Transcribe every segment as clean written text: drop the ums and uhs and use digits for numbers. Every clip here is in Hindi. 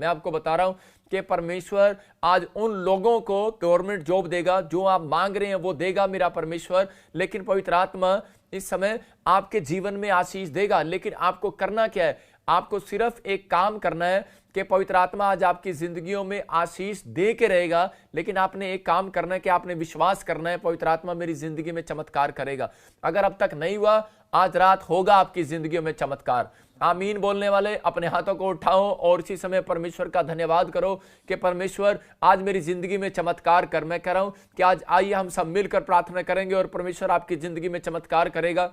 मैं आपको बता रहा हूं कि परमेश्वर आज उन लोगों को गवर्नमेंट जॉब देगा, जो आप मांग रहे हैं वो देगा मेरा परमेश्वर। लेकिन पवित्र आत्मा इस समय आपके जीवन में आशीष देगा, लेकिन आपको करना क्या है? आपको सिर्फ एक काम करना है कि पवित्र आत्मा आज आपकी जिंदगियों में आशीष दे के रहेगा, लेकिन आपने एक काम करना है कि आपने विश्वास करना है पवित्र आत्मा मेरी जिंदगी में चमत्कार करेगा। अगर अब तक नहीं हुआ, आज रात होगा आपकी जिंदगियों में चमत्कार। आमीन बोलने वाले अपने हाथों को उठाओ और इसी समय परमेश्वर का धन्यवाद करो कि परमेश्वर आज मेरी जिंदगी में चमत्कार कर। मैं कह रहा हूं कि आज आइए हम सब मिलकर प्रार्थना करेंगे और परमेश्वर आपकी जिंदगी में चमत्कार करेगा।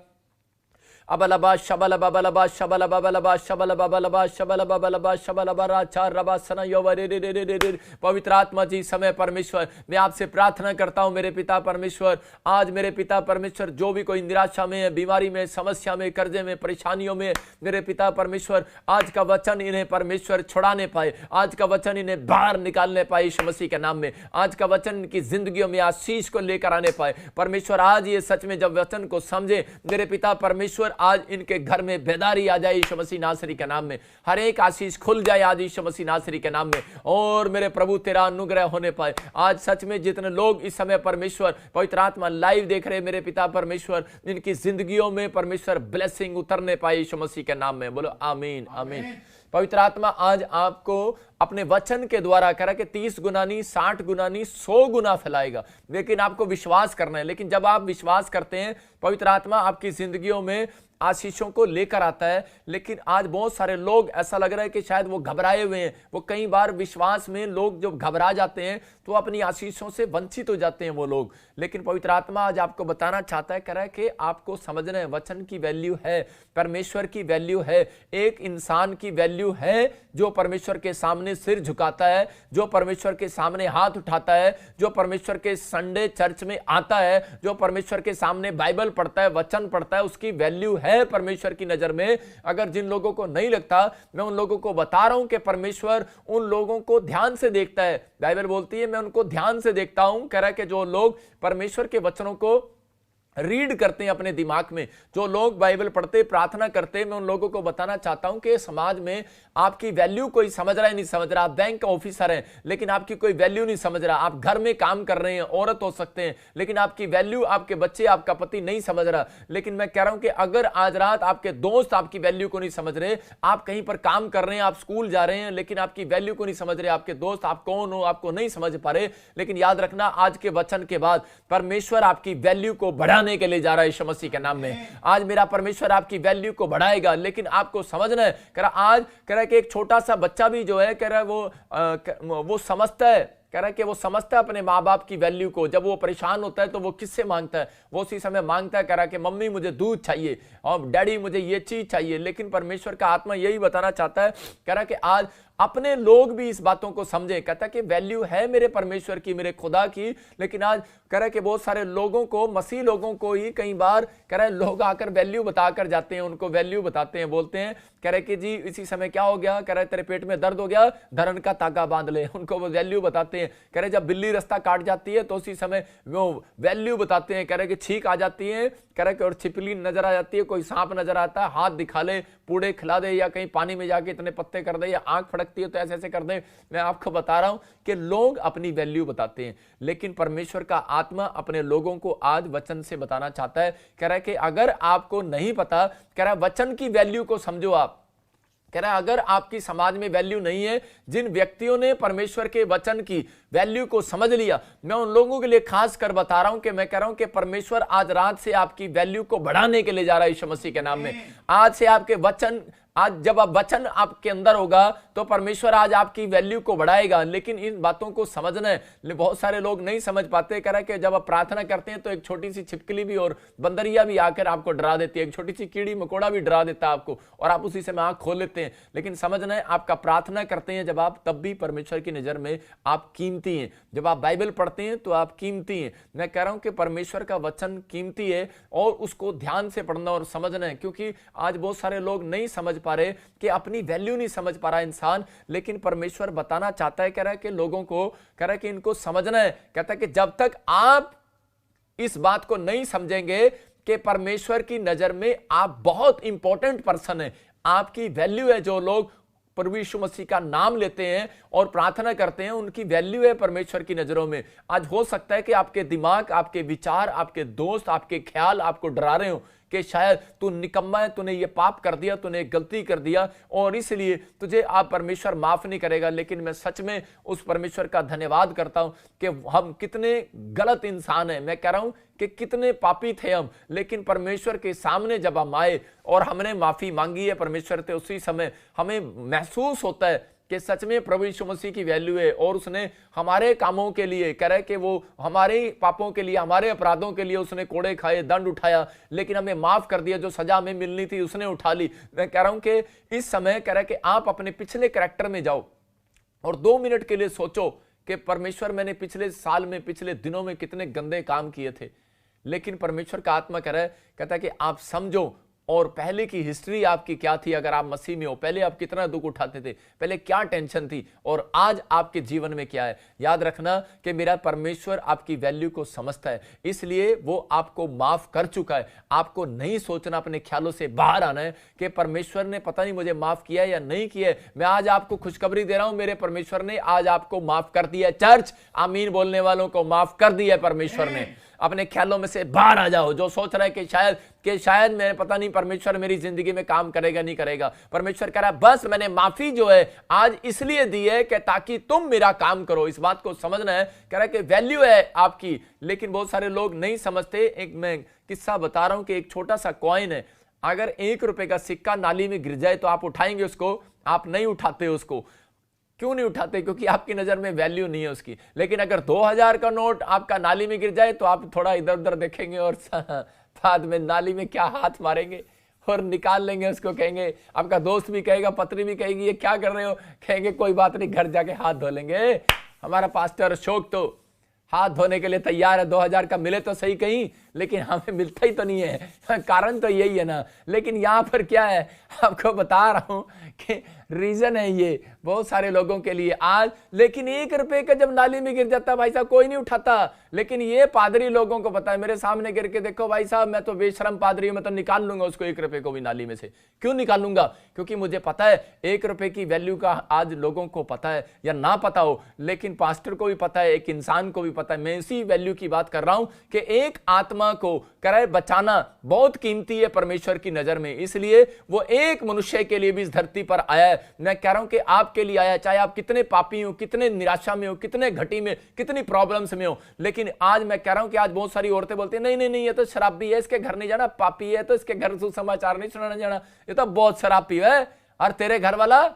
अबलबा शबलबा बलबा शबलबा बलबा शबलबा बलबा शबलबा बलबा शबलबा राचा रबा सना योवरे रे रे रे रे। पवित्र आत्मा जी समय परमेश्वर मैं आपसे प्रार्थना करता हूं मेरे पिता परमेश्वर, आज मेरे पिता परमेश्वर जो भी कोई निराशा में है, बीमारी में, समस्या में, कर्जे में, परेशानियों में, मेरे पिता परमेश्वर आज का वचन इन्हें परमेश्वर छुड़ाने पाए, आज का वचन इन्हें बाहर निकालने पाए यीशु मसीह के नाम में, आज का वचन इनकी जिंदगियों में आशीष को लेकर आने पाए परमेश्वर। आज ये सच में जब वचन को समझे मेरे पिता परमेश्वर, आज इनके घर में बेदारी आ जाए यीशु मसीह नासरी के नाम में, हर एक आशीष खुल जाए आज यीशु मसीह नासरी के नाम में, और मेरे प्रभु तेरा अनुग्रह होने पाए। आज सच में जितने लोग इस समय परमेश्वर पवित्र आत्मा लाइव देख रहे मेरे पिता परमेश्वर, इनकी जिंदगियों में परमेश्वर ब्लेसिंग उतरने पाए यीशु मसीह के नाम में। बोलो आमीन आमीन। पवित्र आत्मा आज आपको अपने वचन के द्वारा कह रहा है कि 30 गुना नहीं, 60 गुना नहीं, 100 गुना फैलाएगा, लेकिन आपको विश्वास करना है। लेकिन जब आप विश्वास करते हैं पवित्र आत्मा आपकी जिंदगियों में आशीषों को लेकर आता है। लेकिन आज बहुत सारे लोग ऐसा लग रहा है कि शायद वो घबराए हुए हैं। वो कई बार विश्वास में लोग जब घबरा जाते हैं तो अपनी आशीषों से वंचित हो जाते हैं वो लोग। लेकिन पवित्र आत्मा आज आपको बताना चाहता है, कह रहा है कि आपको समझना है वचन की वैल्यू है, परमेश्वर की वैल्यू है, एक इंसान की वैल्यू है जो परमेश्वर के सामने सिर झुकाता है, जो परमेश्वर के सामने हाथ उठाता है, जो परमेश्वर के संडे चर्च में आता है, जो परमेश्वर के सामने बाइबल पढ़ता है, वचन पढ़ता है, उसकी वैल्यू है परमेश्वर की नजर में। अगर जिन लोगों को नहीं लगता, मैं उन लोगों को बता रहा हूं कि परमेश्वर उन लोगों को ध्यान से देखता है। बाइबल बोलती है मैं उनको ध्यान से देखता हूं। कह रहा है कि जो लोग परमेश्वर के वचनों को रीड करते हैं अपने दिमाग में, जो लोग बाइबल पढ़ते प्रार्थना करते, मैं उन लोगों को बताना चाहता हूं कि समाज में आपकी वैल्यू कोई समझ रहा है नहीं समझ रहा। आप बैंक का ऑफिसर हैं लेकिन आपकी कोई वैल्यू नहीं समझ रहा। आप घर में काम कर रहे हैं, औरत हो सकते हैं, लेकिन आपकी वैल्यू, आपके बच्चे, आपका पति नहीं समझ रहा। लेकिन मैं कह रहा हूं कि अगर आज रात आपके दोस्त आपकी वैल्यू को नहीं समझ रहे, आप कहीं पर काम कर रहे हैं, आप स्कूल जा रहे हैं, लेकिन आपकी वैल्यू को नहीं समझ रहे, आपके दोस्त आप कौन हो आपको नहीं समझ पा रहे, लेकिन याद रखना आज के वचन के बाद परमेश्वर आपकी वैल्यू को बढ़ाने के लिए जा रहा है यीशु मसीह के नाम में। आज मेरा परमेश्वर आपकी वैल्यू को बढ़ाएगा, लेकिन आपको समझना है। कह रहा आज कह रहा है कि एक छोटा सा बच्चा भी जो है कह रहा है वो समझता है, कह रहा है कि वो समझता है अपने माँ बाप की वैल्यू को। जब वो परेशान होता है तो वो किससे मांगता है? वो उसी समय मांगता है, कह रहा है कि मम्मी मुझे दूध चाहिए और डैडी मुझे ये चीज चाहिए। लेकिन परमेश्वर का आत्मा यही बताना चाहता है, कह रहा है कि आज अपने लोग भी इस बातों को समझे। कहता है कि वैल्यू है मेरे परमेश्वर की, मेरे खुदा की, लेकिन आज कह रहा है कि बहुत सारे लोगों को, मसीह लोगों को ही कई बार कह रहा है लोग आकर वैल्यू बताकर जाते हैं, उनको वैल्यू बताते हैं, बोलते हैं कह रहे कि जी इसी समय क्या हो गया, कह रहे तेरे पेट में दर्द हो गया, धरन का तागा बांध ले, उनको वो वैल्यू बताते हैं। कह रहे जब बिल्ली रास्ता काट जाती है तो उसी समय वो वैल्यू बताते हैं। कह रहे कि छींक आ जाती है, कह रहे कि और छिपकली नजर आ जाती है, कोई सांप नजर आता है, हाथ दिखा ले, पूड़े खिला दे, या कहीं पानी में जाके इतने पत्ते कर दे, या आंख फड़कती है तो ऐसे ऐसे कर दे। मैं आपको बता रहा हूं कि लोग अपनी वैल्यू बताते हैं, लेकिन परमेश्वर का आत्मा अपने लोगों को आज वचन से बताना चाहता है। कह रहा है कि अगर आपको नहीं पता, कह रहा है वचन की वैल्यू को समझो आप। कह रहा है अगर आपकी समाज में वैल्यू नहीं है, जिन व्यक्तियों ने परमेश्वर के वचन की वैल्यू को समझ लिया, मैं उन लोगों के लिए खास कर बता रहा हूं कि मैं कह रहा हूं कि परमेश्वर आज रात से आपकी वैल्यू को बढ़ाने के लिए जा रहा है यीशु मसीह के नाम में। आज से आपके वचन, आज जब आप वचन आपके अंदर होगा तो परमेश्वर आज आपकी वैल्यू को बढ़ाएगा। लेकिन इन बातों को समझना है, बहुत सारे लोग नहीं समझ पाते। कह रहा है कि जब आप प्रार्थना करते हैं तो एक छोटी सी छिपकली भी और बंदरिया भी आकर आपको डरा देती है, एक छोटी सी कीड़ी मकोड़ा भी डरा देता है आपको, और आप उसी समय आंख खोल लेते हैं। लेकिन समझना है, आपका प्रार्थना करते हैं जब आप, तब भी परमेश्वर की नजर में आप कीमती हैं। जब आप बाइबल पढ़ते हैं तो आप कीमती हैं। मैं कह रहा हूं कि परमेश्वर का वचन कीमती है और उसको ध्यान से पढ़ना और समझना है, क्योंकि आज बहुत सारे लोग नहीं समझ पा रहे कि अपनी वैल्यू नहीं समझ पा रहा इंसान। लेकिन परमेश्वर बताना चाहता है, कह रहा है कि लोगों को, कह रहा है कि इनको समझना है। कहता है कि जब तक आप इस बात को नहीं समझेंगे कि परमेश्वर की नजर में आप बहुत इंपॉर्टेंट पर्सन है, आपकी वैल्यू है, जो लोग प्रभु यीशु मसीह का नाम लेते हैं और प्रार्थना करते हैं, उनकी वैल्यू है परमेश्वर की नजरों में। आज हो सकता है कि आपके दिमाग, आपके विचार, आपके दोस्त, आपके ख्याल आपको डरा रहे हो कि शायद तू निकम्मा है, तूने ये पाप कर दिया, तूने गलती कर दिया और इसलिए तुझे आप परमेश्वर माफ नहीं करेगा। लेकिन मैं सच में उस परमेश्वर का धन्यवाद करता हूं कि हम कितने गलत इंसान हैं। मैं कह रहा हूं कि कितने पापी थे हम, लेकिन परमेश्वर के सामने जब हम आए और हमने माफी मांगी है परमेश्वर से, उसी समय हमें महसूस होता है कि सच में प्रभु यीशु मसीह की वैल्यू है और उसने हमारे कामों के लिए कह रहा है कि वो हमारे पापों के लिए, हमारे अपराधों के लिए उसने कोड़े खाए, दंड उठाया, लेकिन हमें माफ कर दिया। जो सजा हमें मिलनी थी उसने उठा ली। मैं कह रहा हूं कि इस समय कह रहा है कि आप अपने पिछले कैरेक्टर में जाओ और 2 मिनट के लिए सोचो कि परमेश्वर मैंने पिछले साल में, पिछले दिनों में कितने गंदे काम किए थे। लेकिन परमेश्वर का आत्मा कह रहा है, कहता है कि आप समझो और पहले की हिस्ट्री आपकी क्या थी। अगर आप मसीह में हो, पहले आप कितना दुख उठाते थे, पहले क्या टेंशन थी और आज आपके जीवन में क्या है। याद रखना कि मेरा परमेश्वर आपकी वैल्यू को समझता है, इसलिए वो आपको माफ कर चुका है। आपको नहीं सोचना, अपने ख्यालों से बाहर आना है कि परमेश्वर ने पता नहीं मुझे माफ किया है या नहीं किया है। मैं आज आपको खुशखबरी दे रहा हूं, मेरे परमेश्वर ने आज आपको माफ कर दिया है। चर्च, आमीन बोलने वालों को माफ कर दिया है परमेश्वर ने। अपने ख्यालों में से बाहर आ जाओ। जो सोच रहा है कि शायद मैं पता नहीं परमेश्वर मेरी जिंदगी में काम करेगा नहीं करेगा, परमेश्वर कह रहा है बस मैंने माफी जो है आज इसलिए दी है कि ताकि तुम मेरा काम करो। इस बात को समझना है। कह रहा है कि वैल्यू है आपकी, लेकिन बहुत सारे लोग नहीं समझते। एक मैं किस्सा बता रहा हूं कि एक छोटा सा कॉइन है, अगर 1 रुपए का सिक्का नाली में गिर जाए तो आप उठाएंगे उसको? आप नहीं उठाते उसको। क्यों नहीं उठाते? क्योंकि आपकी नजर में वैल्यू नहीं है उसकी। लेकिन अगर 2000 का नोट आपका नाली में गिर जाए तो आप थोड़ा इधर उधर देखेंगे और बाद में नाली में क्या हाथ मारेंगे और निकाल लेंगे उसको। कहेंगे, आपका दोस्त भी कहेगा, पत्नी भी कहेगी ये क्या कर रहे हो, कहेंगे कोई बात नहीं, घर जाके हाथ धो लेंगे। हमारा पास्टर अशोक तो हाथ धोने के लिए तैयार है, 2000 का मिले तो सही कहीं, लेकिन हमें मिलता ही तो नहीं है। कारण तो यही है ना। लेकिन यहां पर क्या है, आपको बता रहा हूं कि रीजन है ये बहुत सारे लोगों के लिए आज। लेकिन 1 रुपए का जब नाली में गिर जाता भाई साहब कोई नहीं उठाता। लेकिन ये पादरी लोगों को पता है, मेरे सामने गिर के देखो भाई साहब, मैं तो बेशरम पादरी हूं, मैं तो निकाल लूंगा उसको 1 रुपए को भी नाली में से। क्यों निकालूंगा? क्योंकि मुझे पता है 1 रुपए की वैल्यू का आज लोगों को पता है या ना पता हो, लेकिन पास्टर को भी पता है, एक इंसान को भी पता है। मैं इसी वैल्यू की बात कर रहा हूं कि एक आत्मा को करे बचाना बहुत कीमती है परमेश्वर की नजर में। इसलिए वो एक मनुष्य के लिए भी इस धरती पर आया है। मैं कह रहा हूं कि आपके लिए आया, चाहे आप कितने पापी हो, कितने निराशा में हो, कितने घटी में, कितनी प्रॉब्लम्स में हो। लेकिन आज मैं कह रहा हूं कि आज बहुत सारी औरतें बोलती हैं नहीं नहीं नहीं, ये तो शराबी है, इसके घर नहीं जाना, पापी है तो इसके घर सुसमाचार नहीं सुनाना जाना, ये तो बहुत शराब पीवा है। और तेरे घर वाला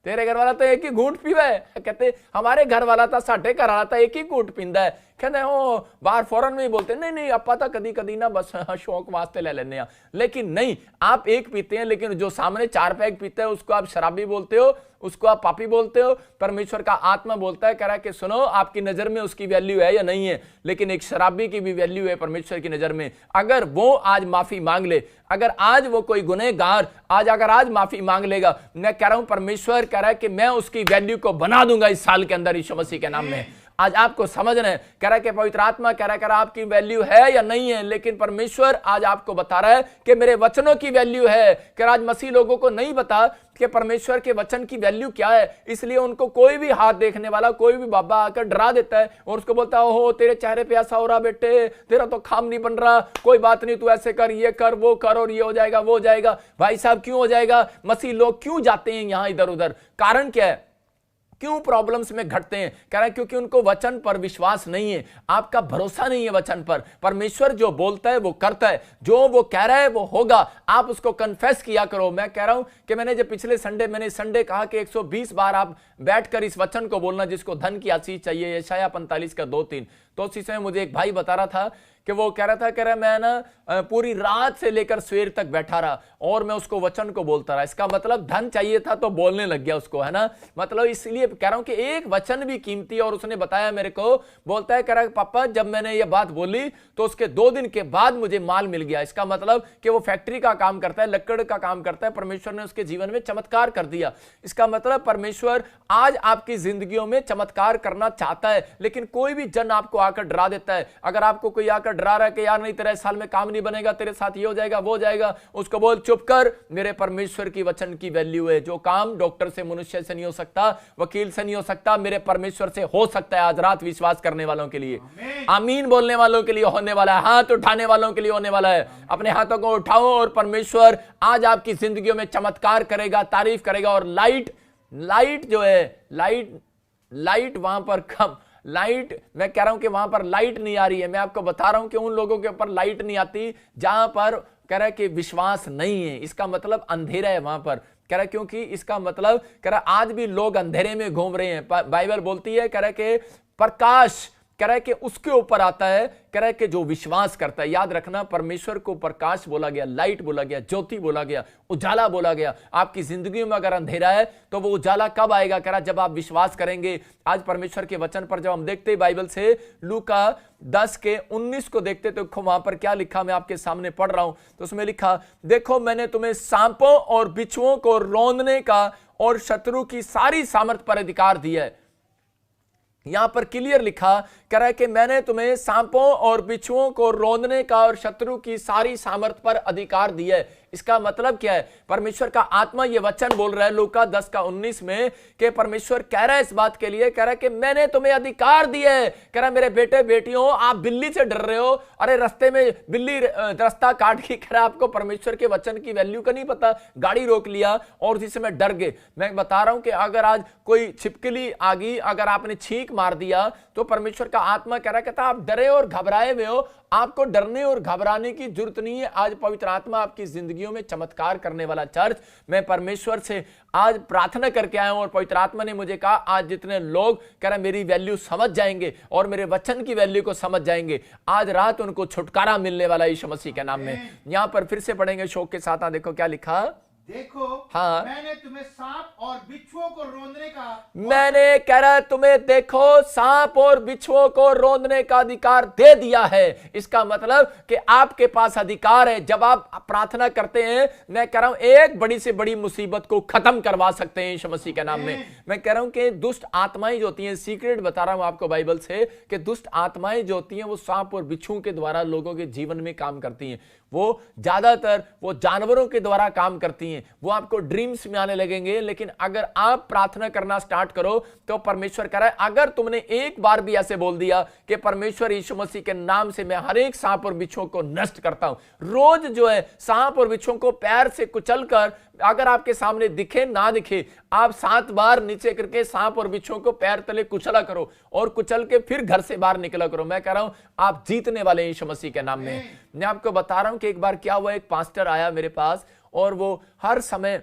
तेरे घर वाला तो एक ही घूंट पीवा है। कहते हमारे घर वाला था, साढ़े घर वाला था, एक ही घूंट पींदा है। कहते हो बाहर फौरन में ही बोलते नहीं नहीं अपा तो कदी कदी ना बस शौक वास्ते ले लेने। लेकिन नहीं, आप एक पीते हैं, लेकिन जो सामने 4 पैग पीते हैं उसको आप शराबी बोलते हो, उसको आप पापी बोलते हो। परमेश्वर का आत्मा बोलता है, कह रहा है कि सुनो, आपकी नजर में उसकी वैल्यू है या नहीं है, लेकिन एक शराबी की भी वैल्यू है परमेश्वर की नजर में। अगर वो आज माफी मांग ले, अगर आज वो कोई गुनहगार अगर आज माफी मांग लेगा, मैं कह रहा हूं परमेश्वर कह रहा है कि मैं उसकी वैल्यू को बना दूंगा इस साल के अंदर यीशु मसीह के नाम में। आज आपको समझना है, कह रहा है कि पवित्र आत्मा कह रहा है आपकी वैल्यू है या नहीं है। लेकिन परमेश्वर आज आपको बता रहा है कि मेरे वचनों की वैल्यू है। कह आज मसीह लोगों को नहीं बता कि परमेश्वर के वचन की वैल्यू क्या है, इसलिए उनको कोई भी हाथ देखने वाला, कोई भी बाबा आकर डरा देता है और उसको बोलता है ओहो तेरे चेहरे पे ऐसा हो रहा बेटे, तेरा तो काम नहीं बन रहा, कोई बात नहीं, तू ऐसे कर, ये कर, वो कर और ये हो जाएगा, वो हो जाएगा। भाई साहब क्यों हो जाएगा? मसीह लोग क्यों जाते हैं यहां इधर उधर? कारण क्या है? क्यों प्रॉब्लम्स में घटते हैं? कह रहा है क्योंकि उनको वचन पर विश्वास नहीं है, आपका भरोसा नहीं है वचन पर। परमेश्वर जो बोलता है वो करता है, जो वो कह रहा है वो होगा। आप उसको कन्फेस किया करो। मैं कह रहा हूं कि मैंने जब पिछले संडे कहा कि 120 बार आप बैठकर इस वचन को बोलना जिसको धन की आशीष चाहिए, यशायाह 45 का 2-3। तो उसी समय मुझे एक भाई बता रहा था कि वो कह रहा मैं ना पूरी रात से लेकर सवेर तक बैठा रहा और मैं उसको वचन को बोलता रहा। इसका मतलब धन चाहिए था तो बोलने लग गया उसको, है ना। मतलब इसलिए कह रहा हूं कि एक वचन भी कीमती है। और उसने बताया मेरे को, बोलता है कह रहा पापा जब मैंने ये बात बोली तो उसके 2 दिन के बाद मुझे माल मिल गया। इसका मतलब कि वो फैक्ट्री का काम करता है, लकड़ का काम करता है, परमेश्वर ने उसके जीवन में चमत्कार कर दिया। इसका मतलब परमेश्वर आज आपकी जिंदगियों में चमत्कार करना चाहता है, लेकिन कोई भी जन आपको आकर डरा देता है। अगर आपको कोई आकर डरा रहा है कि यार नहीं तेरा इस साल में काम नहीं बनेगा, तेरे साथ ये हो जाएगा वो हो जाएगा, उसको बोल चुप कर, मेरे परमेश्वर की वचन की वैल्यू है। जो काम डॉक्टर से, मनुष्य से नहीं हो सकता, वकील से नहीं हो सकता, मेरे परमेश्वर से हो सकता है। आज रात विश्वास करने वालों के लिए, आमीन बोलने वालों के लिए होने वाला है, हाथ उठाने वालों के लिए होने वाला है। अपने हाथों को उठाओ और परमेश्वर आज आपकी जिंदगियों में चमत्कार करेगा, तारीफ करेगा। और लाइट जो है, लाइट वहां पर कम, लाइट मैं कह रहा हूं कि वहां पर लाइट नहीं आ रही है। मैं आपको बता रहा हूं कि उन लोगों के ऊपर लाइट नहीं आती जहां पर कह रहा है कि विश्वास नहीं है। इसका मतलब अंधेरा है वहां पर, कह रहा क्योंकि इसका मतलब कह रहा आज भी लोग अंधेरे में घूम रहे हैं। बाइबल बोलती है कह रहा कि प्रकाश कह रहा है कि उसके ऊपर आता है, कह रहा है कि जो विश्वास करता है। याद रखना, परमेश्वर को प्रकाश बोला गया, लाइट बोला गया, ज्योति बोला गया, उजाला बोला गया। आपकी जिंदगी में अगर अंधेरा है तो वो उजाला कब आएगा? कह रहा जब आप विश्वास करेंगे। आज परमेश्वर के वचन पर जब हम देखते हैं बाइबल से लूका 10:19 को देखते तो वहां पर क्या लिखा, मैं आपके सामने पढ़ रहा हूं। तो उसमें लिखा, देखो मैंने तुम्हें सांपों और बिच्छुओं को रौंदने का और शत्रु की सारी सामर्थ पर अधिकार दिया है। यहां पर क्लियर लिखा, कह रहा है कि मैंने तुम्हें सांपों और बिच्छुओं को रौंदने का और शत्रु की सारी सामर्थ पर अधिकार दिया है। इसका मतलब क्या है? परमेश्वर का आत्मा यह वचन बोल रहा है लूका 10:19 में कि परमेश्वर कह रहा है इस बात के लिए, कह रहा है कि मैंने तुम्हें अधिकार दिया है। कह रहा है मेरे बेटे बेटियों, आप बिल्ली से डर रहे हो, अरे रास्ते में बिल्ली रास्ता काट के, कह रहा आपको परमेश्वर के वचन की वैल्यू का नहीं पता, गाड़ी रोक लिया और उसी समय डर गए। मैं बता रहा हूं कि अगर आज कोई छिपकली आ गई, अगर आपने छींक मार दिया तो परमेश्वर का आत्मा कह रहा है, कहता आप डरे और घबराए हुए हो, आपको डरने और घबराने की जरूरत नहीं है। आज पवित्र आत्मा आपकी जिंदगियों में चमत्कार करने वाला चर्च, मैं परमेश्वर से आज प्रार्थना करके आया हूं और पवित्र आत्मा ने मुझे कहा आज जितने लोग कह रहे मेरी वैल्यू समझ जाएंगे और मेरे वचन की वैल्यू को समझ जाएंगे, आज रात उनको छुटकारा मिलने वाला यीशु मसीह के नाम में। यहां पर फिर से पढ़ेंगे शौक के साथ। देखो क्या लिखा, देखो हाँ, मैंने तुम्हें सांप और बिच्छुओं को रौंदने का, मैंने कह रहा तुम्हें देखो सांप और बिच्छुओं को रौंदने का अधिकार दे दिया है। इसका मतलब कि आपके पास अधिकार है। जब आप प्रार्थना करते हैं, मैं कह रहा हूं एक बड़ी से बड़ी मुसीबत को खत्म करवा सकते हैं यीशु मसीह के नाम में। मैं कह रहा हूं कि दुष्ट आत्माएं जो होती हैं, सीक्रेट बता रहा हूं आपको बाइबल से, कि दुष्ट आत्माएं जो होती हैं वो सांप और बिच्छुओं के द्वारा लोगों के जीवन में काम करती हैं। वो ज्यादातर वो जानवरों के द्वारा काम करती हैं। वो आपको ड्रीम्स में आने लगेंगे, लेकिन अगर आप प्रार्थना करना स्टार्ट करो तो परमेश्वर कह रहा है, अगर तुमने एक बार भी ऐसे बोल दिया कि परमेश्वर यीशु मसीह के नाम से मैं हर एक सांप और बिच्छुओं को नष्ट करता हूं, रोज जो है सांप और बिच्छुओं को पैर से कुचलकर, अगर आपके सामने दिखे ना दिखे, आप 7 बार नीचे करके सांप और बिच्छुओं को पैर तले कुचला करो और कुचल के फिर घर से बाहर निकला करो। मैं कह रहा हूं आप जीतने वाले हैं यीशु मसीह के नाम में। मैं आपको बता रहा हूं कि एक बार क्या हुआ, एक पास्टर आया मेरे पास और वो हर समय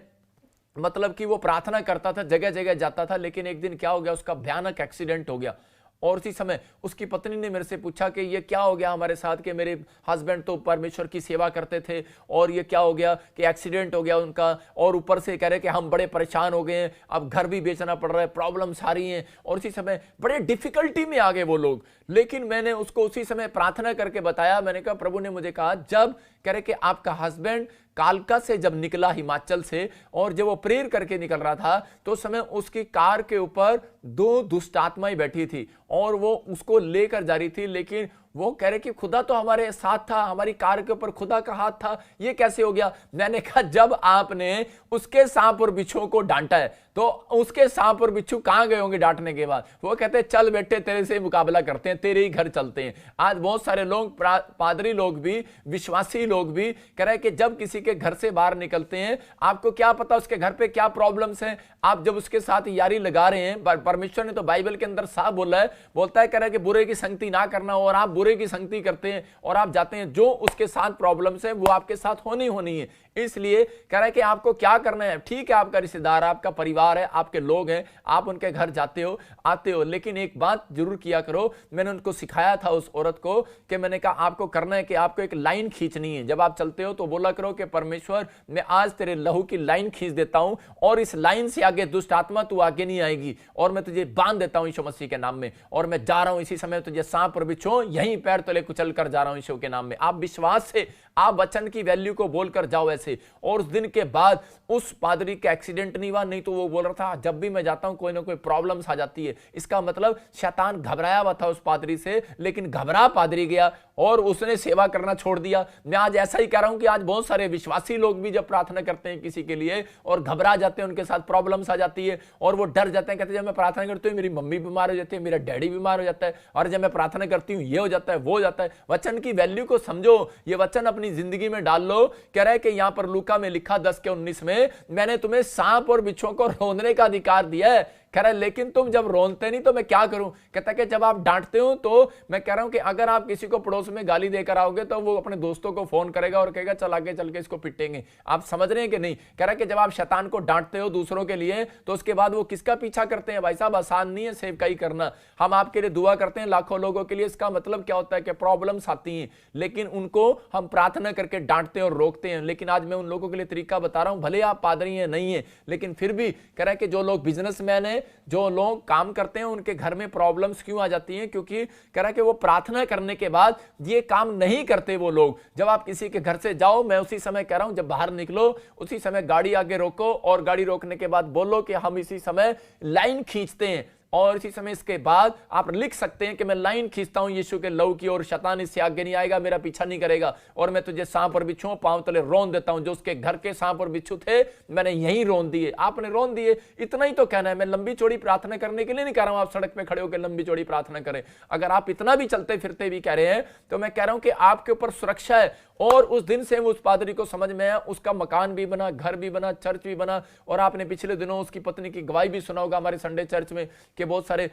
मतलब कि वो प्रार्थना करता था, जगह जगह जाता था, लेकिन एक दिन क्या हो गया, उसका भयानक एक्सीडेंट हो गया। और उसी समय उसकी पत्नी ने मेरे से पूछा कि ये क्या हो गया हमारे साथ, कि मेरे हस्बैंड तो परमेश्वर की सेवा करते थे और ये क्या हो गया कि एक्सीडेंट हो गया उनका, और ऊपर से कह रहे कि हम बड़े परेशान हो गए हैं, अब घर भी बेचना पड़ रहा है, प्रॉब्लम सारी हैं। और उसी समय बड़े डिफिकल्टी में आ गए वो लोग। लेकिन मैंने उसको उसी समय प्रार्थना करके बताया, मैंने कहा प्रभु ने मुझे कहा, जब कह रहे कि आपका हस्बैंड कालका से जब निकला हिमाचल से, और जब वो प्रेयर करके निकल रहा था तो उस समय उसकी कार के ऊपर 2 दुष्ट आत्माएं बैठी थी और वो उसको लेकर जा रही थी। लेकिन वो कह रहे कि खुदा तो हमारे साथ था, हमारी कार के ऊपर खुदा का हाथ था, ये कैसे हो गया? मैंने कहा जब आपने उसके सांप और बिच्छुओं को डांटा है तो उसके सांप और बिच्छू कहां गए होंगे डांटने के बाद? वो कहते हैं चल बेटे तेरे से मुकाबला करते हैं, तेरे ही घर चलते हैं। आज बहुत सारे लोग, पादरी लोग भी, विश्वासी लोग भी कह रहे हैं कि जब किसी के घर से बाहर निकलते हैं, आपको क्या पता उसके घर पे क्या प्रॉब्लम्स हैं। आप जब उसके साथ यारी लगा रहे हैं, परमेश्वर ने तो बाइबल के अंदर साफ बोला है, बोलता है कह रहा है कि बुरे की संगति ना करना, और आप बुरे की संगति करते हैं और आप जाते हैं, जो उसके साथ प्रॉब्लम्स है वो आपके साथ होनी है। इसलिए कह रहा है कि आपको क्या करना है, ठीक है आपका रिश्तेदार, आपका परिवार है, आपके लोग हैं, आप उनके घर जाते हो आते हो, लेकिन एक बात जरूर किया करो। मैंने उनको सिखाया था उस औरत को कि मैंने कहा आपको करना है कि आपको एक लाइन खींचनी है। जब आप चलते हो तो बोला करो कि परमेश्वर मैं आज तेरे लहू की लाइन खींच देता हूं और इस लाइन से आगे दुष्ट आत्मा तू आगे नहीं आएगी, और मैं तुझे बांध देता हूं यीशु मसीह के नाम में, और मैं जा रहा हूं इसी समय तुझे सांप और बिच्छू यहीं पैर तले कुचल कर जा रहा हूं यीशु के नाम में। आप विश्वास से आप वचन की वैल्यू को बोलकर जाओ ऐसे। और उस दिन के बाद उस पादरी का एक्सीडेंट नहीं हुआ, नहीं तो वो बोल रहा था जब भी मैं जाता हूं कोई ना कोई प्रॉब्लम्स आ जाती है। इसका मतलब शैतान घबराया हुआ था उस पादरी से, लेकिन घबरा पादरी गया और उसने सेवा करना छोड़ दिया। मैं आज ऐसा ही कह रहा हूं कि आज बहुत सारे विश्वासी लोग भी जब प्रार्थना करते हैं किसी के लिए और घबरा जाते हैं, उनके साथ प्रॉब्लम्स आ जाती है और वो डर जाते हैं, कहते हैं जब मैं प्रार्थना करती हूँ मेरी मम्मी बीमार हो जाती है, मेरा डैडी बीमार हो जाता है, और जब मैं प्रार्थना करती हूँ ये हो जाता है वो हो जाता है। वचन की वैल्यू को समझो, ये वचन अपनी जिंदगी में डाल लो। कह रहा है कि यहां पर लूका में लिखा 10:19 में, मैंने तुम्हें सांप और बिच्छुओं को रौंदने का अधिकार दिया है। कह रहा है लेकिन तुम जब रोनते नहीं तो मैं क्या करूं। कहता है कि जब आप डांटते हो तो मैं कह रहा हूं कि अगर आप किसी को पड़ोस में गाली देकर आओगे तो वो अपने दोस्तों को फोन करेगा और कहेगा चल आगे चल के इसको पिटेंगे। आप समझ रहे हैं कि नहीं। कह रहा है कि जब आप शैतान को डांटते हो दूसरों के लिए तो उसके बाद वो किसका पीछा करते हैं। भाई साहब आसान नहीं है सेवकाई करना। हम आपके लिए दुआ करते हैं लाखों लोगों के लिए, इसका मतलब क्या होता है कि प्रॉब्लम्स आती हैं लेकिन उनको हम प्रार्थना करके डांटते हैं और रोकते हैं। लेकिन आज मैं उन लोगों के लिए तरीका बता रहा हूं, भले आप पादरी हैं नहीं है लेकिन फिर भी कह रहा है कि जो लोग बिजनेसमैन है, जो लोग काम करते हैं, उनके घर में प्रॉब्लम्स क्यों आ जाती हैं, क्योंकि कह रहा है कि वो प्रार्थना करने के बाद ये काम नहीं करते वो लोग। जब आप किसी के घर से जाओ, मैं उसी समय कह रहा हूं जब बाहर निकलो उसी समय गाड़ी आगे रोको और गाड़ी रोकने के बाद बोलो कि हम इसी समय लाइन खींचते हैं, और इसी समय इसके बाद आप लिख सकते हैं कि मैं लाइन खींचता हूं यीशु के लहू की और शैतान इससे आगे नहीं आएगा, मेरा पीछा नहीं करेगा, और मैं तुझे सांप और बिच्छुओं पांव तले रौंद देता हूं। जो उसके घर के सांप और बिच्छू थे मैंने यहीं रौंद दिए, आपने रौंद दिए। इतना ही तो कहना है। मैं लंबी चौड़ी प्रार्थना करने के लिए नहीं कह रहा हूं आप सड़क पे खड़े होकर लंबी चौड़ी प्रार्थना करें। अगर आप इतना भी चलते फिरते भी कह रहे हैं तो मैं कह रहा हूं कि आपके ऊपर सुरक्षा है। और उस दिन से उस पादरी को समझ में आया, उसका मकान भी बना, घर भी बना, चर्च भी बना। और आपने पिछले दिनों उसकी पत्नी की गवाही भी सुना होगा हमारे संडे चर्च में कि बहुत सारे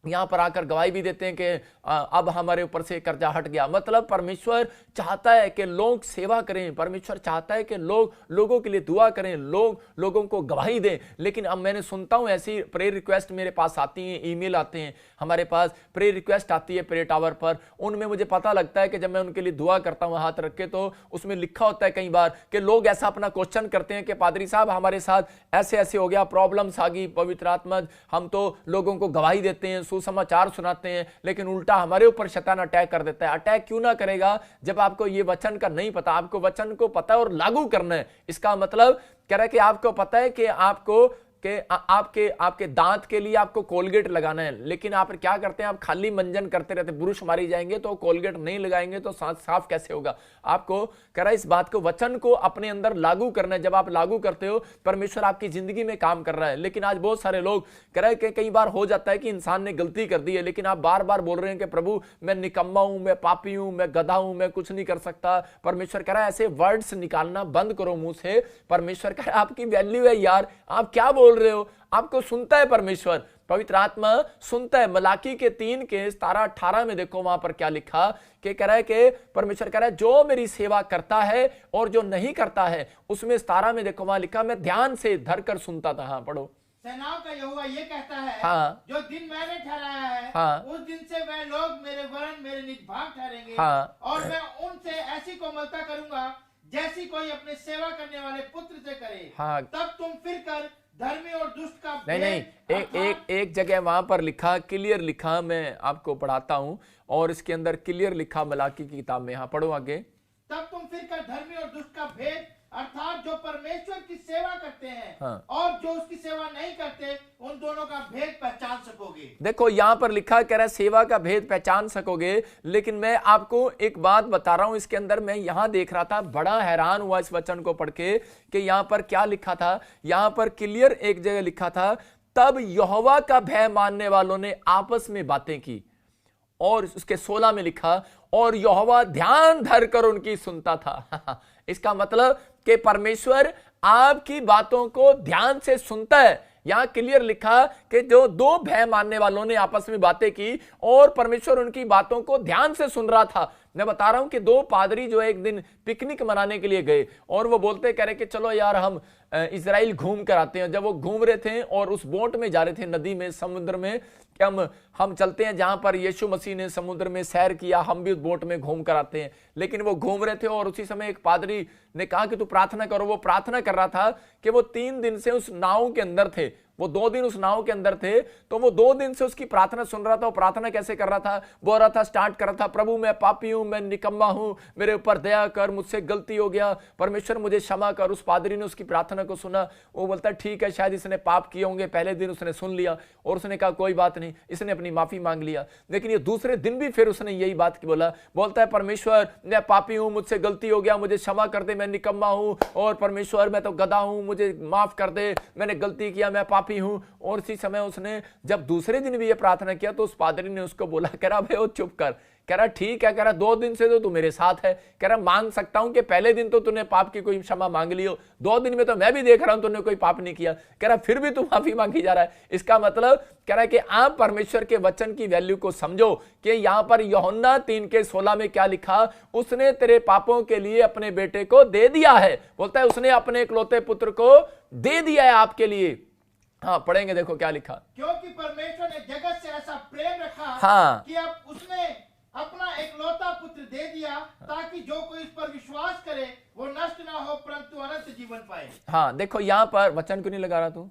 यहां पर आकर गवाही भी देते हैं कि अब हमारे ऊपर से कर्जा हट गया। मतलब परमेश्वर चाहता है कि लोग सेवा करें, परमेश्वर चाहता है कि लोग लोगों के लिए दुआ करें, लोगों को गवाही दें। लेकिन अब मैंने सुनता हूं ऐसी प्रेयर रिक्वेस्ट मेरे पास आती हैं, ईमेल आते हैं, हमारे पास प्रेयर रिक्वेस्ट आती है प्रेयर टावर पर। उनमें मुझे पता लगता है कि जब मैं उनके लिए दुआ करता हूं हाथ रख के तो उसमें लिखा होता है कई बार कि लोग ऐसा अपना क्वेश्चन करते हैं कि पादरी साहब हमारे साथ ऐसे ऐसे हो गया, प्रॉब्लम्स आ गई, पवित्र आत्मा हम तो लोगों को गवाही देते हैं, सुसमाचार सुनाते हैं, लेकिन उल्टा हमारे ऊपर शैतान अटैक कर देता है। अटैक क्यों ना करेगा जब आपको ये वचन का नहीं पता। आपको वचन को पता है और लागू करना है। इसका मतलब कह रहा है कि आपको पता है कि आपको आपके दांत के लिए आपको कोलगेट लगाना है, लेकिन आप क्या करते हैं, आप खाली मंजन करते रहते, ब्रुश मारी जाएंगे तो कोलगेट नहीं लगाएंगे तो साफ कैसे होगा। आपको कह रहा है इस बात को, वचन को अपने अंदर लागू करना है। जब आप लागू करते हो परमेश्वर आपकी जिंदगी में काम कर रहा है। लेकिन आज बहुत सारे लोग कह रहे हैं कि कई बार हो जाता है कि इंसान ने गलती कर दी है लेकिन आप बार बार बोल रहे हैं कि प्रभु मैं निकम्मा हूं, मैं पापी हूं, मैं गधा हूं, मैं कुछ नहीं कर सकता। परमेश्वर कह रहा है ऐसे वर्ड्स निकालना बंद करो मुंह से। परमेश्वर कह रहा है आपकी वैल्यू है यार, आप क्या बोल रहे हो। आपको सुनता है परमेश्वर, पवित्र आत्मा सुनता है। मलाकी के 3 के 17-18 में देखो वहां पर क्या लिखा कि कह रहा है कि परमेश्वर कह रहा है जो मेरी सेवा करता है और जो नहीं करता है। उसमें 17 में देखो वहां लिखा मैं ध्यान से धर कर सुनता था। हाँ पढ़ो। सेनाओं का यहोवा ये कहता है, हाँ, जो दिन मैंने ठहराया है, हाँ, उस दिन से वह लोग मेरे वरन मेरे निज भाग ठहरेंगे, हाँ, और मैं उनसे ऐसी कोमलता करूंगा जैसी कोई अपने सेवा करने वाले पुत्र से करे। हाँ। तब तुम फिर कर धर्मी और दुष्ट का नहीं, एक जगह वहां पर लिखा, क्लियर लिखा, मैं आपको पढ़ाता हूं और इसके अंदर क्लियर लिखा मलाकी की किताब में। हाँ पढ़ो आगे। तब तुम फिर कर धर्मी और दुष्ट का भेद, अर्थात जो परमेश्वर की सेवा करते हैं हाँ। और जो उसकी सेवा नहीं करते, उन दोनों का भेद पहचान सकोगे। देखो यहां पर लिखा कह रहा है सेवा का भेद पहचान सकोगे। लेकिन मैं आपको एक बात बता रहा हूं, इसके अंदर मैं यहां देख रहा था, बड़ा हैरान हुआ इस वचन को पढ़ के कि यहां पर क्या लिखा था। यहां पर क्लियर एक जगह लिखा था, तब यहोवा का भय मानने वालों ने आपस में बातें की। और उसके 16 में लिखा और यहोवा ध्यान धर कर उनकी सुनता था। इसका मतलब कि परमेश्वर आपकी बातों को ध्यान से सुनता है। यहां क्लियर लिखा कि जो 2 भय मानने वालों ने आपस में बातें की और परमेश्वर उनकी बातों को ध्यान से सुन रहा था। मैं बता रहा हूं कि 2 पादरी जो एक दिन पिकनिक मनाने के लिए गए और वो बोलते कह रहे कि चलो यार हम इजराइल घूम कर आते हैं। जब वो घूम रहे थे और उस बोट में जा रहे थे नदी में, समुद्र में, कि हम चलते हैं जहां पर यीशु मसीह ने समुद्र में सैर किया, हम भी उस बोट में घूम कर आते हैं। लेकिन वो घूम रहे थे और उसी समय एक पादरी ने कहा कि तू प्रार्थना करो। वो प्रार्थना कर रहा था कि वो 3 दिन से उस नाव के अंदर थे। वो 2 दिन उस नाव के अंदर थे, तो वो 2 दिन से उसकी प्रार्थना सुन रहा था। वो प्रार्थना कैसे कर रहा था? बोल रहा था, स्टार्ट कर रहा था, प्रभु मैं पापी हूं, मैं निकम्मा हूं, मेरे ऊपर दया कर, मुझसे गलती हो गया, परमेश्वर मुझे क्षमा कर। उस पादरी ने उसकी प्रार्थना को सुना। वो बोलता ठीक है, शायद इसने पाप किए होंगे, पहले दिन उसने सुन लिया और उसने कहा कोई बात नहीं, इसने अपनी माफी मांग लिया। लेकिन ये दूसरे दिन भी फिर उसने यही बात बोला, बोलता है परमेश्वर मैं पापी हूं, मुझसे गलती हो गया, मुझे क्षमा कर दे, मैं निकम्मा हूं, और परमेश्वर मैं तो गधा हूं, मुझे माफ कर दे, मैंने गलती किया, मैं पापी हूं। और इसी समय उसने जब दूसरे दिन भी ये प्रार्थना किया तो उस पादरी ने उसको बोला, कह रहा भाई वो चुप कर, कह रहा ठीक है, कह रहा 2 दिन से तो तू मेरे साथ है, कह रहा मांग सकता हूं कि पहले दिन तो तूने पाप की कोई क्षमा मांग ली हो, 2 दिन में तो मैं भी देख रहा हूं तूने कोई पाप नहीं किया, कह रहा फिर भी तू माफी मांगी जा रहा है। इसका मतलब कह रहा है कि आप परमेश्वर के वचन की वैल्यू को समझो कि यहां पर यूहन्ना 3:16 में क्या लिखा, उसने तेरे पापों के लिए अपने बेटे को दे दिया है। बोलता है उसने अपने इकलौते पुत्र को दे दिया है आपके लिए। हाँ पढ़ेंगे, देखो क्या लिखा, क्योंकि परमेश्वर ने जगत से ऐसा प्रेम रखा हाँ कि अब उसने अपना एकलौता पुत्र दे दिया ताकि जो कोई इस पर विश्वास करे वो नष्ट ना हो परंतु अनंत जीवन पाए। हाँ देखो यहां पर वचन क्यों नहीं लगा रहा तू?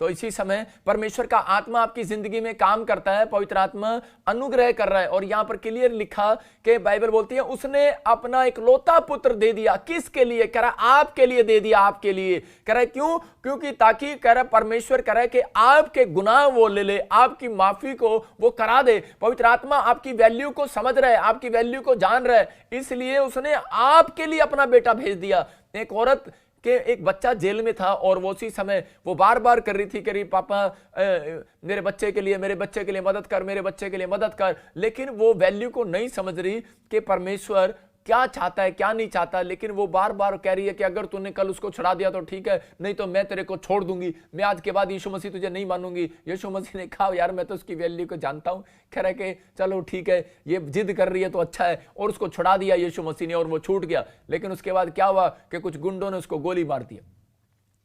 तो इसी समय परमेश्वर का आत्मा आपकी जिंदगी में काम करता है, पवित्र आत्मा अनुग्रह कर रहा है। और यहां पर क्लियर लिखा कि बाइबल बोलती है उसने अपना इकलौता पुत्र दे दिया। किसके लिए? कह रहा आपके लिए दे दिया, आपके लिए। कह रहा क्यों? क्योंकि ताकि कह रहा परमेश्वर कह रहा है कि आपके गुनाह वो ले ले, आपकी माफी को वो करा दे। पवित्र आत्मा आपकी वैल्यू को समझ रहा है, आपकी वैल्यू को जान रहा है, इसलिए उसने आपके लिए अपना बेटा भेज दिया। एक औरत कि एक बच्चा जेल में था और वो उसी समय वो बार बार कर रही थी, कह रही पापा मेरे बच्चे के लिए मदद कर, मेरे बच्चे के लिए मदद कर। लेकिन वो वैल्यू को नहीं समझ रही कि परमेश्वर क्या चाहता है क्या नहीं चाहता। लेकिन वो बार बार कह रही है कि अगर तूने कल उसको छुड़ा दिया तो ठीक है, नहीं तो मैं तेरे को छोड़ दूंगी, मैं आज के बाद यीशु मसीह तुझे नहीं मानूंगी। यीशु मसीह ने कहा यार मैं तो उसकी वैल्यू को जानता हूं। कह रहा है कि चलो ठीक है, ये जिद कर रही है तो अच्छा है, और उसको छुड़ा दिया यीशु मसीह ने और वो छूट गया। लेकिन उसके बाद क्या हुआ कि कुछ गुंडों ने उसको गोली मार दिया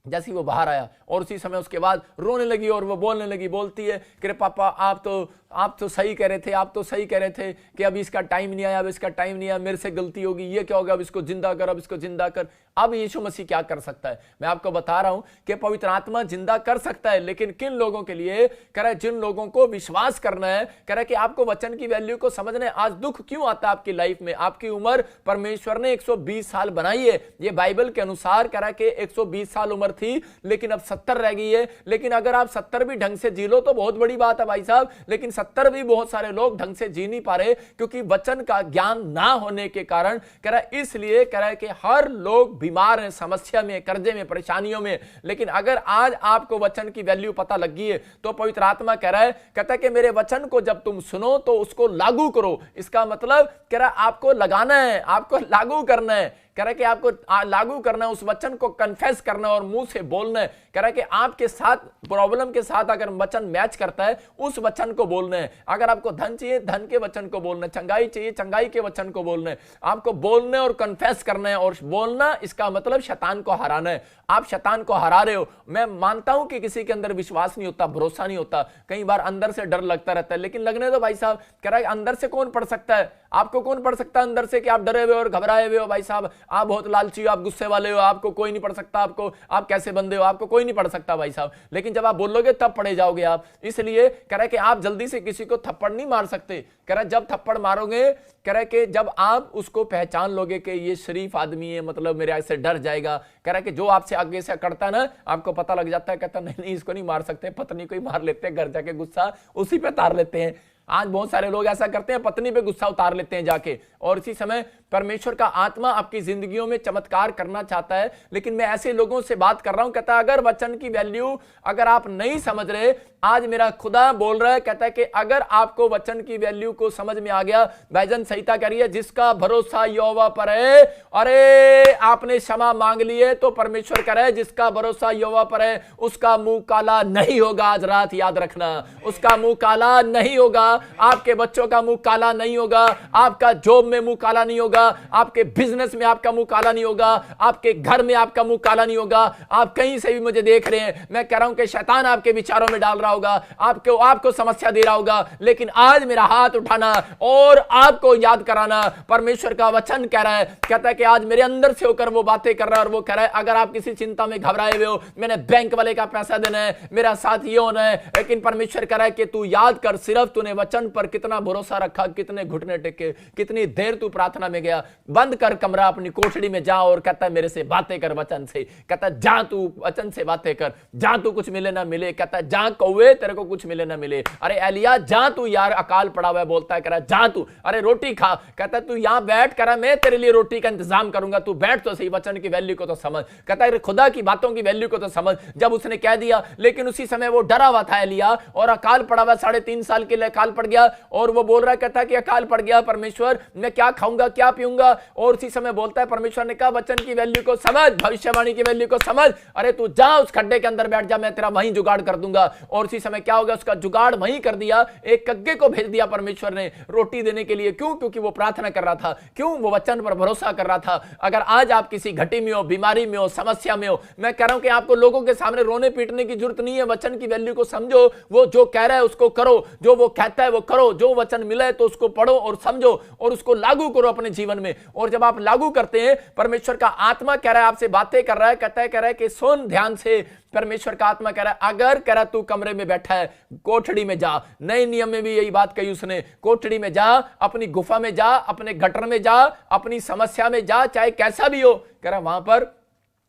जैसे वो बाहर आया। और उसी समय उसके बाद रोने लगी और वो बोलने लगी, बोलती है कि पापा आप तो सही कह रहे थे, आप तो सही कह रहे थे कि अब इसका टाइम नहीं आया, अब इसका टाइम नहीं आया, मेरे से गलती होगी, ये क्या होगा, अब इसको जिंदा कर, अब इसको जिंदा कर। अब यीशु मसीह क्या कर सकता है? मैं आपको बता रहा हूं कि पवित्र आत्मा जिंदा कर सकता है, लेकिन किन लोगों के लिए? कह रहा है जिन लोगों को विश्वास करना है। कह रहा है कि आपको वचन की वैल्यू को समझना है। आज दुख क्यों आता है आपकी लाइफ में? आपकी उम्र परमेश्वर ने 120 साल बनाई है, ये बाइबल के अनुसार कह रहा है कि 120 साल उम्र थी, लेकिन अब 70 रह गई है। लेकिन अगर आप 70 भी ढंग से जी लो तो बहुत बड़ी बात है भाई साहब, लेकिन 70 भी बहुत सारे लोग ढंग से जी नहीं पा रहे क्योंकि वचन का ज्ञान ना होने के कारण। कह रहा है इसलिए कह रहा है कि हर लोग बीमार हैं, समस्या में, कर्जे में, परेशानियों में। लेकिन अगर आज आपको वचन की वैल्यू पता लग गई है तो पवित्र आत्मा कह रहा है, कहता है कि मेरे वचन को जब तुम सुनो तो उसको लागू करो। इसका मतलब कह रहा है आपको लगाना है, आपको लागू करना है। कह रहा है कि आपको लागू करना है, उस वचन को कन्फेस करना है और मुंह से बोलना है। कह रहा है कि आपके साथ प्रॉब्लम के साथ अगर वचन मैच करता है उस वचन को बोलना है। अगर आपको धन चाहिए धन के वचन को बोलना है, चंगाई चाहिए चंगाई के वचन को बोलना है। आपको बोलना और कन्फेस करना है। और बोलना इसका मतलब शैतान को हराना है। आप शैतान को हरा रहे हो। मैं मानता हूं कि किसी के अंदर विश्वास नहीं होता, भरोसा नहीं होता, कई बार अंदर से डर लगता रहता है, लेकिन लगने दो भाई साहब। कह रहा है अंदर से कौन पढ़ सकता है? आपको कौन पढ़ सकता है अंदर से कि आप डरे हुए और घबराए हुए हो? भाई साहब आप बहुत लालची हो, आप गुस्से वाले हो, आपको कोई नहीं पढ़ सकता, आपको आप कैसे बंदे हो, आपको कोई नहीं पढ़ सकता भाई साहब। लेकिन जब आप बोलोगे तब पढ़े जाओगे आप। इसलिए कह रहा है कि आप जल्दी से किसी को थप्पड़ नहीं मार सकते। कह रहा है जब थप्पड़ मारोगे, कह रहा है कि जब आप उसको पहचान लोगे कि ये शरीफ आदमी है, मतलब मेरे ऐसे डर जाएगा। कह रहा है कि जो आपसे आगे से करता है ना, आपको पता लग जाता है, कहता नहीं इसको नहीं मार सकते, पत्नी को ही मार लेते हैं, घर जाके गुस्सा उसी पे तार लेते हैं। आज बहुत सारे लोग ऐसा करते हैं, पत्नी पे गुस्सा उतार लेते हैं जाके। और इसी समय परमेश्वर का आत्मा आपकी जिंदगियों में चमत्कार करना चाहता है। लेकिन मैं ऐसे लोगों से बात कर रहा हूं, कहता है अगर वचन की वैल्यू अगर आप नहीं समझ रहे, आज मेरा खुदा बोल रहा है, कहता है कि अगर आपको वचन की वैल्यू को समझ में आ गया, भजन संहिता कह रही है जिसका भरोसा यहोवा पर है। अरे आपने क्षमा मांग लिए तो परमेश्वर कह रहा है जिसका भरोसा यहोवा पर है उसका मुंह काला नहीं होगा। आज रात याद रखना, उसका मुंह काला नहीं होगा, आपके बच्चों का मुंह काला नहीं होगा, आपका जॉब में मुंह काला नहीं होगा, होगा, आपके बिजनेस में आपका मुंह काला नहीं होगा, आपके घर में आपका मुंह काला नहीं होगा। आप कहीं से भी मुझे देख रहे हैं, मैं कह रहा हूं कि शैतान आपके विचारों में डाल रहा होगा, आपको समस्या दे रहा होगा, लेकिन आज मेरा हाथ उठाना और आपको याद कराना, परमेश्वर का वचन कह रहा है, कहता है कि आज मेरे अंदर से होकर वो बातें कर रहा है और वो कह रहा है अगर आप किसी चिंता में घबराए हुए हो, मैंने बैंक वाले का पैसा देना है, मेरा साथ ये होना है, लेकिन परमेश्वर कह रहा है कि तू याद कर, सिर्फ तूने वचन पर कितना भरोसा रखा, कितने घुटने टेके, कितनी देर तू प्रार्थना में गया। बंद कर कमरा, अपनी कोठड़ी में जा और कहता है मेरे से बातें कर वचन से। कहता है जा तू वचन से बातें कर, जा तू कुछ मिले ना मिले। कहता है जा कौवे तेरे को कुछ मिले ना मिले। अरे एलिया जा तू, यार अकाल पड़ा हुआ है, बोलता है, कह रहा जा तू, अरे रोटी खा। कहता है तू यहां बैठ, कह रहा मैं तेरे लिए रोटी का इंतजाम करूंगा, तू बैठ तो सही, वचन की वैल्यू को तो समझ। कहता है खुदा की बातों की वैल्यू को तो समझ। जब उसने कह दिया, लेकिन उसी समय वो डरा हुआ था एलिया, और अकाल पड़ा हुआ, 3.5 साल के लिए अकाल पड़ गया, और वो बोल रहा है, कहता है कि अकाल पड़ गया, परमेश्वर मैं क्या खाऊंगा क्या पीऊंगा। और उसी समय बोलता है, परमेश्वर ने कहा वचन की वैल्यू को समझ, भविष्यवाणी की वैल्यू को समझ, अरे तू जा उस खड्डे के अंदर बैठ जा, मैं तेरा वहीं जुगाड़ कर दूंगा। और उसी समय क्या हो गया, उसका जुगाड़ वहीं कर दिया, एक कग्गे को भेज दिया परमेश्वर ने रोटी देने के लिए। क्यों? क्योंकि वो प्रार्थना कर रहा था। क्यों? वो वचन पर भरोसा कर रहा था। अगर आज आप किसी घटी में हो, बीमारी में हो, समस्या में हो, मैं कह रहा हूं कि आपको लोगों के सामने रोने पीटने की जरूरत नहीं है। वचन की वैल्यू को समझो, वो जो कह रहा है उसको करो, जो वो कहता है वो करो, जो वचन मिला है तो उसको पढ़ो और समझो और उसको लागू करो अपने जीवन में। और जब आप लागू करते हैं, परमेश्वर का आत्मा कह रहा है, आपसे बातें कर रहा है, कहता है, कह रहा है कि सुन ध्यान से। परमेश्वर का आत्मा कह रहा है, अगर कह रहा तू कमरे में बैठा है, कोठड़ी में जा। नए नियम में भी यही बात कही उसने, कोठड़ी में जा, अपनी गुफा में जा, अपने गटर में जा, अपनी समस्या में जा, चाहे कैसा भी हो, कह रहा वहां पर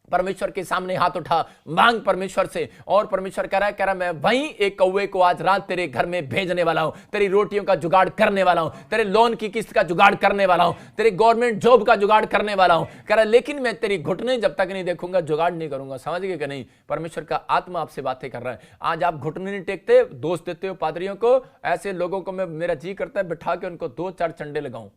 परमेश्वर के सामने हाथ उठा, मांग परमेश्वर से। और परमेश्वर कह रहा है मैं वहीं एक कौवे को आज रात तेरे घर में भेजने वाला हूं, तेरी रोटियों का जुगाड़ करने वाला हूं, तेरे लोन की किस्त का जुगाड़ करने वाला हूं, तेरे गवर्नमेंट जॉब का जुगाड़ करने वाला हूं। कह रहा लेकिन मैं तेरी घुटने जब तक नहीं देखूंगा जुगाड़ नहीं करूंगा। समझ गए कि नहीं? परमेश्वर का आत्मा आपसे बातें कर रहा है। आज आप घुटने नहीं टेकते, दोष देते हो पादरियों को, ऐसे लोगों को मेरा जी करता है बिठा के उनको 2-4 चंडे लगाऊं।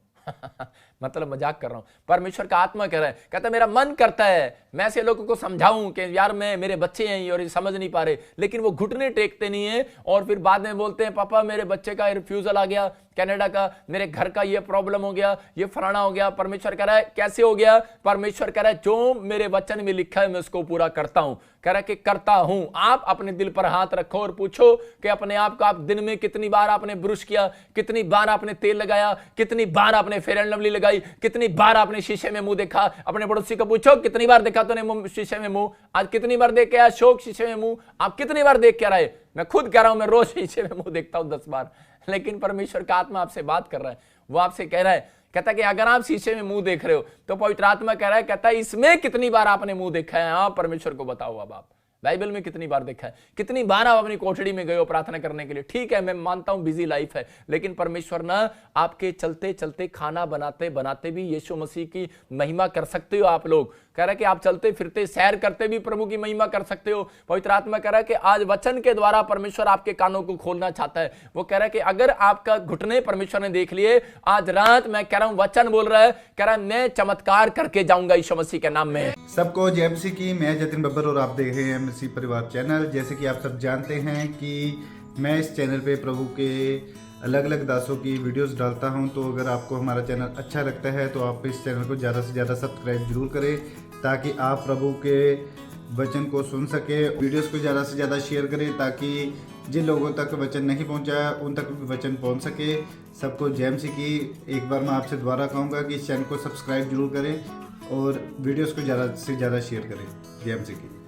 मतलब मजाक कर रहा हूं। परमेश्वर का आत्मा कह रहा है, कहता है मेरा मन करता है मैं ऐसे लोगों को समझाऊं कि यार मेरे बच्चे हैं और ये समझ नहीं पा रहे, लेकिन वो घुटने टेकते नहीं है और फिर बाद में बोलते हैं पापा मेरे बच्चे का रिफ्यूजल आ गया कनाडा का, मेरे घर का ये प्रॉब्लम हो गया, ये फलाना हो गया। परमेश्वर कह रहा है कैसे हो गया? परमेश्वर कह रहा है जो मेरे वचन में लिखा है मैं उसको पूरा करता हूं। कह रहा है कि करता हूं। आप अपने दिल पर हाथ रखो और पूछो कि अपने आप को आप दिन में कितनी बार आपने ब्रश किया, कितनी बार आपने तेल लगाया, कितनी बार आपने फेयर एंड लवली लगाई, कितनी बार आपने शीशे में मुंह देखा। अपने पड़ोसी को पूछो कितनी बार देखा तूने शीशे में मुंह, आज कितनी बार देख के आया शोक शीशे में मुंह, आप कितनी बार देख के रहे? मैं खुद कह रहा हूं मैं रोज शीशे में मुंह देखता हूं 10 बार। लेकिन परमेश्वर का आत्मा आपसे बात कर रहा है, वो आपसे कह रहा है, कहता है कि अगर आप शीशे में मुंह देख रहे हो तो पवित्र आत्मा कह रहा है, कहता है इसमें कितनी बार आपने मुंह देखा है? हाँ परमेश्वर को बताओ। अब आप बाइबल में कितनी बार देखा है? कितनी बार आप अपनी कोठड़ी में गए हो प्रार्थना करने के लिए? ठीक है मैं मानता हूं बिजी लाइफ है, लेकिन परमेश्वर ना आपके चलते चलते खाना बनाते बनाते भी यीशु मसीह की महिमा कर सकते हो। आप लोग कह रहा है कि आप चलते फिरते सैर करते भी प्रभु की महिमा कर सकते हो। पवित्र आत्मा कह रहा है कि आज वचन के द्वारा परमेश्वर आपके कानों को खोलना चाहता है। वो कह रहा है कि अगर आपका घुटने परमेश्वर ने देख लिए, आज रात मैं कह रहा हूं वचन बोल रहा है, कह रहा है मैं चमत्कार करके जाऊंगा यीशु मसीह के नाम में। सबको जय मसीह की। मैं जतिन बब्बर और आप देख रहे हैं मसीह परिवार चैनल। जैसे कि आप सब जानते हैं कि मैं इस चैनल पे प्रभु के अलग अलग दासों की वीडियोस डालता हूं, तो अगर आपको हमारा चैनल अच्छा लगता है तो आप इस चैनल को ज़्यादा से ज़्यादा सब्सक्राइब जरूर करें, ताकि आप प्रभु के वचन को सुन सके। वीडियोस को ज़्यादा से ज़्यादा शेयर करें ताकि जिन लोगों तक वचन नहीं पहुंचा उन तक भी वचन पहुंच सके। सबको जय मसीह की। एक बार मैं आपसे दोबारा कहूँगा कि इस चैनल को सब्सक्राइब जरूर करें और वीडियोस को ज़्यादा से ज़्यादा शेयर करें। जय मसीह की।